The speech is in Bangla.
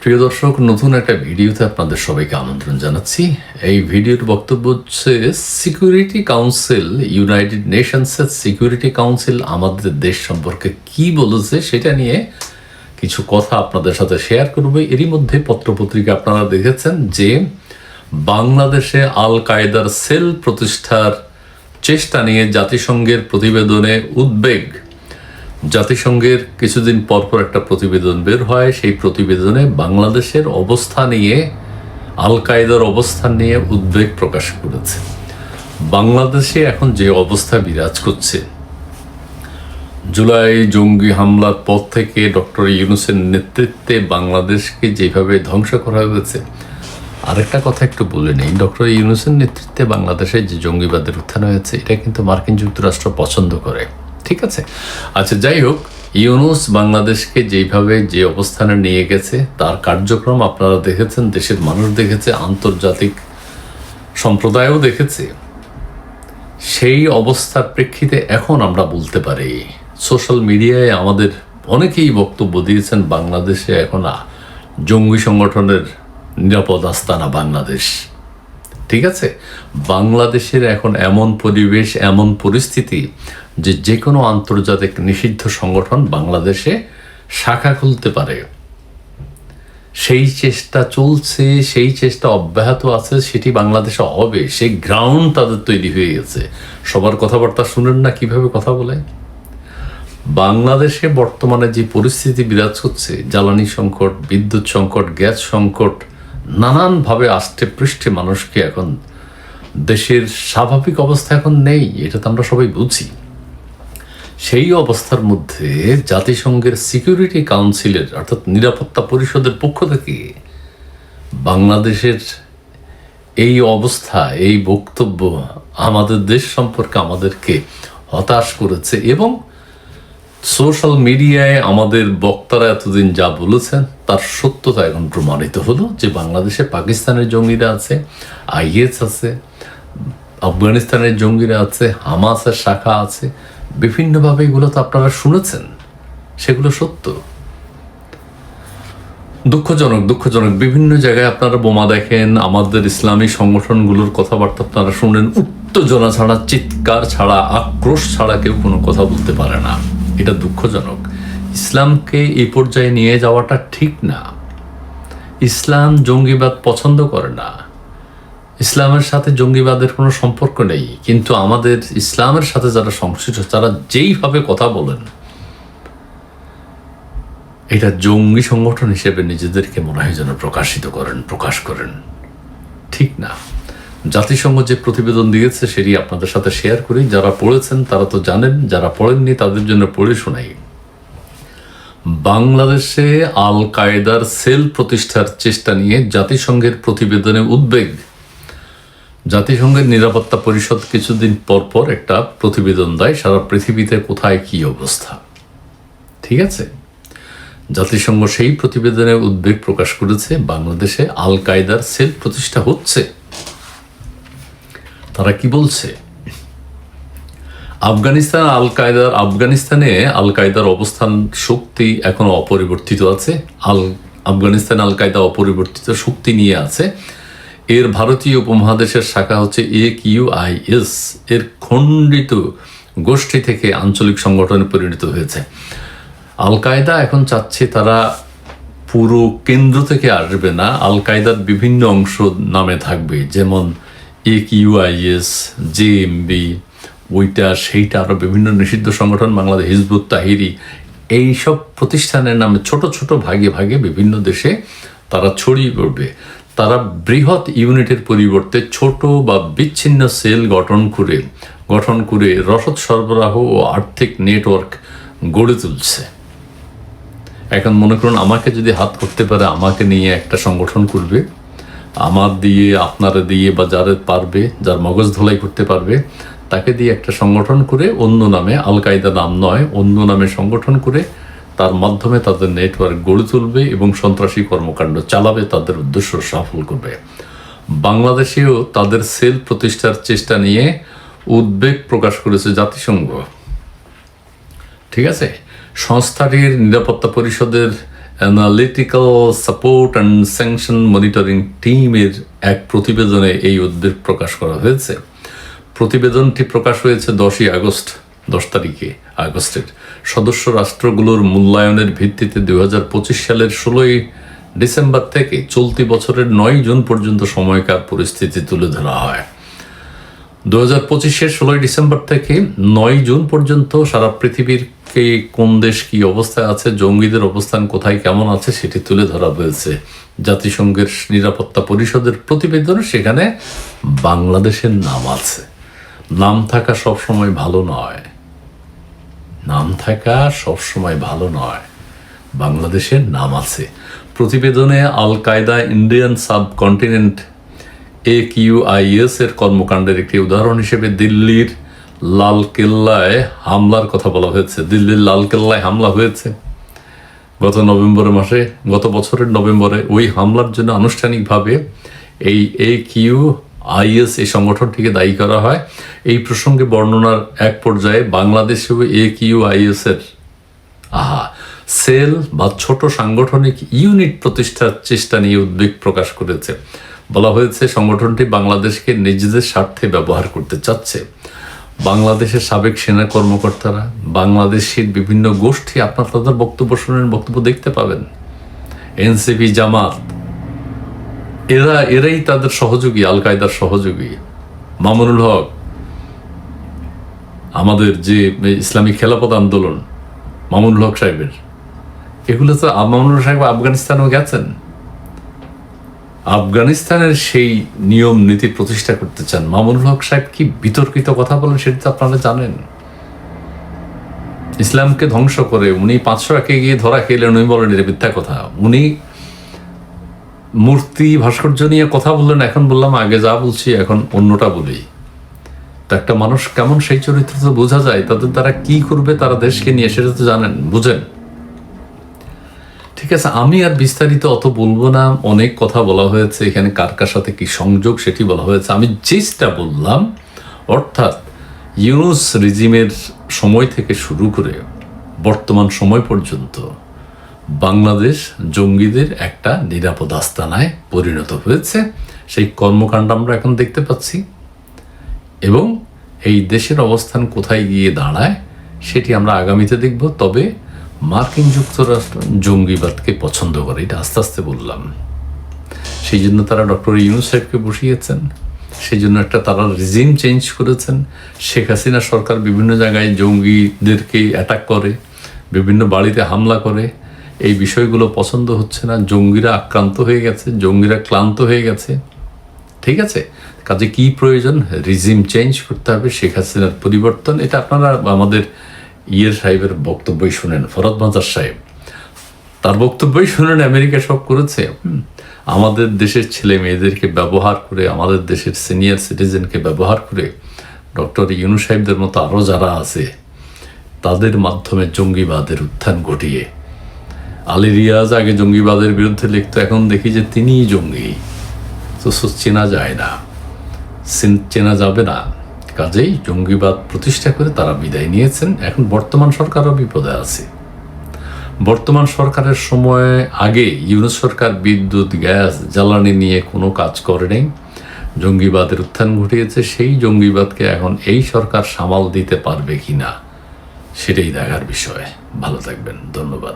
প্রিয় দর্শক, নতুন একটা ভিডিওতে আপনাদের সবাইকে আমন্ত্রণ জানাচ্ছি। এই ভিডিওর বক্তব্য হচ্ছে সিকিউরিটি কাউন্সিল, ইউনাইটেড নেশনসের সিকিউরিটি কাউন্সিল আমাদের দেশ সম্পর্কে কি বলেছে সেটা নিয়ে কিছু কথা আপনাদের সাথে শেয়ার করব। এরই মধ্যে পত্রপত্রিকা আপনারা দেখেছেন যে বাংলাদেশে আল কায়দার সেল প্রতিষ্ঠার চেষ্টা নিয়ে জাতিসংঘের প্রতিবেদনে উদ্বেগ। জাতিসংঘের কিছুদিন পরপর একটা প্রতিবেদন বের হয়, সেই প্রতিবেদনে বাংলাদেশের অবস্থা নিয়ে, আল কায়দার অবস্থান নিয়ে উদ্বেগ প্রকাশ করেছে। বাংলাদেশে এখন যে অবস্থা বিরাজ করছে, জুলাই জঙ্গি হামলার পর থেকে ডক্টর ইউনূসের নেতৃত্বে বাংলাদেশকে যেভাবে ধ্বংস করা হয়েছে। আরেকটা কথা একটু বলে নেই, ডক্টর ইউনূসের নেতৃত্বে বাংলাদেশে যে জঙ্গিবাদের উত্থান হয়েছে, এটা কিন্তু মার্কিন যুক্তরাষ্ট্র পছন্দ করে। ঠিক আছে, আচ্ছা, যাই হোক, ইউনূস বাংলাদেশকে যেভাবে যে অবস্থানে নিয়ে গেছে, তার কার্যক্রম আপনারা দেখেছেন, দেশের মানুষ দেখেছে, আন্তর্জাতিক সম্প্রদায়ও দেখেছে। সেই অবস্থার প্রেক্ষিতে এখন আমরা বলতে পারি, সোশ্যাল মিডিয়ায় আমাদের অনেকেই বক্তব্য দিয়েছেন, বাংলাদেশে এখন জঙ্গি সংগঠনের নিরাপদ আস্তানা বাংলাদেশ। ঠিক আছে, বাংলাদেশের এখন এমন পরিবেশ, এমন পরিস্থিতি যে যে কোনো আন্তর্জাতিক নিষিদ্ধ সংগঠন বাংলাদেশে শাখা খুলতে পারে। সেই চেষ্টা চলছে, সেই চেষ্টা অব্যাহত আছে, সেটি বাংলাদেশে হবে। সেই গ্রাউন্ড তাদের তৈরি হয়ে গেছে। সবার কথাবার্তা শুনেন না কিভাবে কথা বলে। বাংলাদেশে বর্তমানে যে পরিস্থিতি বিরাজ হচ্ছে, জ্বালানি সংকট, বিদ্যুৎ সংকট, গ্যাস সংকট, নানানভাবে আষ্টে পৃষ্ঠে মানুষকে এখন দেশের স্বাভাবিক অবস্থা এখন নেই, এটা তো আমরা সবাই বুঝি। সেই অবস্থার মধ্যে জাতিসংঘের সিকিউরিটি কাউন্সিলের অর্থাৎ নিরাপত্তা পরিষদের পক্ষ থেকে বাংলাদেশের এই অবস্থা, এই বক্তব্য আমাদের দেশ সম্পর্কে আমাদেরকে হতাশ করেছে। এবং সোশ্যাল মিডিয়ায় আমাদের বক্তারা এতদিন যা বলেছেন তার সত্যতা এখন প্রমাণিত হলো যে বাংলাদেশে পাকিস্তানের জঙ্গিরা আছে, আইএস আছে, আফগানিস্তানের জঙ্গিরা আছে, হামাসের শাখা আছে, বিভিন্নভাবে এগুলো তো আপনারা শুনেছেন, সেগুলো সত্য। দুঃখজনক বিভিন্ন জায়গায় আপনারা বোমা দেখেন, আমাদের ইসলামী সংগঠনগুলোর কথাবার্তা আপনারা শুনেন, উত্তেজনা ছাড়া, চিৎকার ছাড়া, আক্রোশ ছাড়া কেউ কোনো কথা বলতে পারে না। এটা দুঃখজনক। ইসলামকে এই পর্যায়ে নিয়ে যাওয়াটা ঠিক না। ইসলাম জঙ্গিবাদ পছন্দ করে না, ইসলামের সাথে জঙ্গিবাদের কোনো সম্পর্ক নেই। কিন্তু আমাদের ইসলামের সাথে যারা সংশ্লিষ্ট, তারা যেইভাবে কথা বলেন, এটা জঙ্গি সংগঠন হিসেবে নিজেদেরকে মনে হয় যেন প্রকাশ করেন। ঠিক না। জাতিসংঘ যে প্রতিবেদন দিয়েছে সেটি আপনাদের সাথে শেয়ার করি। যারা পড়েছেন তারা তো জানেন, যারা পড়েননি তাদের জন্য পড়ে শোনাই। বাংলাদেশে আল কায়দার সেল প্রতিষ্ঠার চেষ্টা নিয়ে জাতিসংঘের প্রতিবেদনে উদ্বেগ। জাতিসংঘের নিরাপত্তা পরিষদ কিছুদিন পর একটা প্রতিবেদন দেয়, সারা পৃথিবীতে কোথায় কি অবস্থা। ঠিক আছে, জাতিসংঘ সেই প্রতিবেদনে উদ্বেগ প্রকাশ করেছে বাংলাদেশে আল কায়দার সেল প্রতিষ্ঠা হচ্ছে। তারা কি বলছে? আফগানিস্তানে আল কায়দার অবস্থান শক্তি এখনো অপরিবর্তিত আছে। আফগানিস্তানে আল কায়দা অপরিবর্তিত শক্তি নিয়ে আছে। এর ভারতীয় উপমহাদেশের শাখা হচ্ছে AQIS, এর খণ্ডিত গোষ্ঠী থেকে আঞ্চলিক সংগঠনে পরিণত হয়েছে। আল কায়দা এখন চাচ্ছে তারা পুরো কেন্দ্র থেকে আসবে না, আল কায়দার বিভিন্ন অংশ নামে থাকবে, যেমন AQIS, JMB, ওইটা সেইটা, আরও বিভিন্ন নিষিদ্ধ সংগঠন, বাংলাদেশ হিজবুত তাহরিরি, এইসব প্রতিষ্ঠানের নামে ছোট ছোট ভাগে ভাগে বিভিন্ন দেশে তারা ছড়িয়ে পড়বে। তারা বৃহৎ ইউনিটের পরিবর্তে ছোট বা বিচ্ছিন্ন সেল গঠন করে রসদ সরবরাহ ও আর্থিক নেটওয়ার্ক গড়ে তুলছে। এখন মনে করুন, আমাকে যদি হাত করতে পারে, আমাকে নিয়ে একটা সংগঠন করবে, আমার দিয়ে, আপনারা দিয়ে, বা যারা পারবে, যার মগজ ধোলাই করতে পারবে, তাকে দিয়ে একটা সংগঠন করে অন্য নামে, আল কায়দা নাম নয়, অন্য নামে সংগঠন করে তার মাধ্যমে তাদের নেটওয়ার্ক গড়ে তুলবে এবং সন্ত্রাসী কর্মকাণ্ড চালাবে, তাদের উদ্দেশ্য সফল করবে। বাংলাদেশেও তাদের সেল প্রতিষ্ঠার চেষ্টা নিয়ে উদ্বেগ প্রকাশ করেছে জাতিসংঘ। ঠিক আছে, সংস্থাটির নিরাপত্তা পরিষদের analytical support and sanction monitoring টিমের এক প্রতিবেদনে এই উদ্বেগ প্রকাশ করা হয়েছে। প্রতিবেদনটি প্রকাশ হয়েছে 10 তারিখে আগস্টের। সদস্য রাষ্ট্রগুলোর মূল্যায়নের ভিত্তিতে 2025 সালের 16 ডিসেম্বর থেকে চলতি বছরের 9 জুন পর্যন্ত সময়কার পরিস্থিতি তুলে ধরা হয়। 2025-এর 16 ডিসেম্বর থেকে 9 জুন পর্যন্ত সারা পৃথিবীর কোন দেশ কি অবস্থায় আছে, জঙ্গিদের অবস্থান কোথায় কেমন আছে সেটি তুলে ধরা হয়েছে জাতিসংঘের নিরাপত্তা পরিষদের প্রতিবেদনে। সেখানে বাংলাদেশের নাম আছে। নাম থাকা সবসময় ভালো নয়, নাম থাকা সবসময় ভালো নয়। বাংলাদেশের নাম আছে। প্রতিবেদনে আল কায়দা ইন্ডিয়ান সাবকন্টিনেন্ট AQIS এর কর্মকাণ্ডের একটি উদাহরণ হিসেবে দিল্লির লালকেল্লায় হামলার কথা বলা হয়েছে। দিল্লির লালকেল্লায় হামলা হয়েছে গত বছরের নভেম্বরে। ওই হামলার জন্য আনুষ্ঠানিকভাবে এই AQIS এই সংগঠনটিকে দায়ী করা হয়। এই প্রসঙ্গে বর্ণনার এক পর্যায়ে বাংলাদেশেও AQIS এর সেল বা ছোট সাংগঠনিক ইউনিট প্রতিষ্ঠার চেষ্টা নিয়ে উদ্বেগ প্রকাশ করেছে। বলা হয়েছে সংগঠনটি বাংলাদেশকে নিজেদের স্বার্থে ব্যবহার করতে চাচ্ছে। বাংলাদেশের সাবেক সেনা কর্মকর্তারা, বাংলাদেশের বিভিন্ন গোষ্ঠী, আপনার তাদের বক্তব্য শুনেন, বক্তব্য দেখতে পাবেন। এনসিপি, জামাত, এরাই তাদের সহযোগী, আল কায়দার সহযোগী। মামুনুল হক, আমাদের যে ইসলামী খেলাফত আন্দোলন, মামুনুল হক সাহেবের, এগুলো তো মামুনুল হক সাহেব আফগানিস্তানেও গেছেন। আফগানিস্তানের সেই নিয়ম নীতি প্রতিষ্ঠা করতে চান। মামুনুল হক সাহেব কি বিতর্কিত কথা বলেন সেটা তো আপনারা জানেন। ইসলামকে ধ্বংস করে উনি 500 একে গিয়ে ধরা খেলেন, উনি বলেন এটা মিথ্যা কথা। উনি মূর্তি ভাস্কর্য নিয়ে কথা বললেন, এখন বললাম আগে যা বলছি এখন অন্যটা বলি। তো একটা মানুষ কেমন সেই চরিত্র তো বোঝা যায়। তাদের দ্বারা কি করবে তারা দেশকে নিয়ে, সেটা তো জানেন, বুঝেন। ঠিক আছে, আমি আর বিস্তারিত অত বলবো না। অনেক কথা বলা হয়েছে এখানে, কার কার সাথে কি সংযোগ সেটি বলা হয়েছে। আমি যেটা বললাম, অর্থাৎ ইউনুস রিজিমের সময় থেকে শুরু করে বর্তমান সময় পর্যন্ত বাংলাদেশ জঙ্গিদের একটা নিরাপদ আস্তানায় পরিণত হয়েছে। সেই কর্মকাণ্ড আমরা এখন দেখতে পাচ্ছি এবং এই দেশের অবস্থান কোথায় গিয়ে দাঁড়ায় সেটি আমরা আগামীতে দেখব। তবে মার্কিন যুক্তরাষ্ট্র জঙ্গিবাদকে পছন্দ করে, এটা আস্তে আস্তে বললাম। সেই জন্য তারা ডক্টর ইউনূস সাহেবকে বসিয়েছেন, সেই জন্য একটা তারা রিজিম চেঞ্জ করেছেন। শেখ হাসিনা সরকার বিভিন্ন জায়গায় জঙ্গিদেরকে অ্যাটাক করে, বিভিন্ন বাড়িতে হামলা করে। এই বিষয়গুলো পছন্দ হচ্ছে না। জঙ্গিরা আক্রান্ত হয়ে গেছে, জঙ্গিরা ক্লান্ত হয়ে গেছে। ঠিক আছে, কাজে কি প্রয়োজন? রিজিম চেঞ্জ করতে হবে, শেখ হাসিনার পরিবর্তন। এটা আপনারা আমাদের সাহেবের বক্তব্যই শুনেন, ফরহাদ মাজার সাহেব তার বক্তব্যই শুনেন। আমেরিকা সব করেছে। আমাদের দেশের ছেলে মেয়েদেরকে ব্যবহার করে, আমাদের দেশের সিনিয়র সিটিজেনকে ব্যবহার করে ডক্টর ইউনূস সাহেবদের মতো আরও যারা আছে তাদের মাধ্যমে জঙ্গিবাদের উত্থান ঘটিয়ে, আলী রিয়াজ আগে জঙ্গিবাদের বিরুদ্ধে লিখতো, এখন দেখি যে তিনিই জঙ্গি। তো চেনা যায় না, চেনা যাবে না। কাজেই জঙ্গিবাদ প্রতিষ্ঠা করে তারা বিদায় নিয়েছেন। এখন বর্তমান সরকারও বিপদে আছে। বর্তমান সরকারের সময় আগে ইউনূস সরকার বিদ্যুৎ, গ্যাস, জ্বালানি নিয়ে কোনো কাজ করে নেই, জঙ্গিবাদের উত্থান ঘটিয়েছে। সেই জঙ্গিবাদকে এখন এই সরকার সামাল দিতে পারবে কিনা সেটাই দেখার বিষয়। ভালো থাকবেন, ধন্যবাদ।